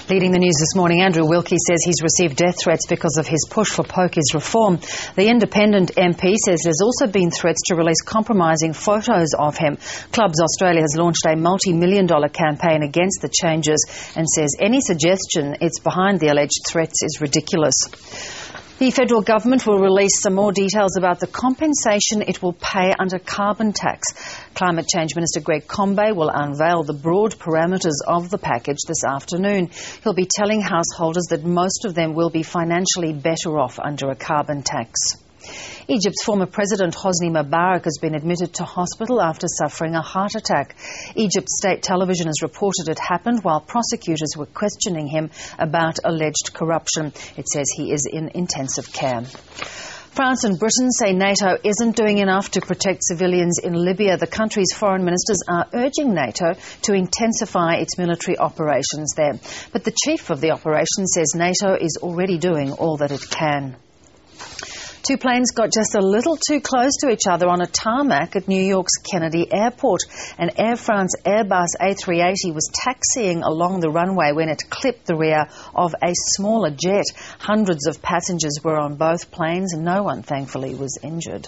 Leading the news this morning, Andrew Wilkie says he's received death threats because of his push for pokies reform. The independent MP says there's also been threats to release compromising photos of him. Clubs Australia has launched a multi-million-dollar campaign against the changes and says any suggestion it's behind the alleged threats is ridiculous. The federal government will release some more details about the compensation it will pay under carbon tax. Climate Change Minister Greg Combet will unveil the broad parameters of the package this afternoon. He'll be telling householders that most of them will be financially better off under a carbon tax. Egypt's former president Hosni Mubarak has been admitted to hospital after suffering a heart attack. Egypt's state television has reported it happened while prosecutors were questioning him about alleged corruption. It says he is in intensive care. France and Britain say NATO isn't doing enough to protect civilians in Libya. The country's foreign ministers are urging NATO to intensify its military operations there. But the chief of the operation says NATO is already doing all that it can. Two planes got just a little too close to each other on a tarmac at New York's Kennedy Airport. An Air France Airbus A380 was taxiing along the runway when it clipped the rear of a smaller jet. Hundreds of passengers were on both planes and no one, thankfully, was injured.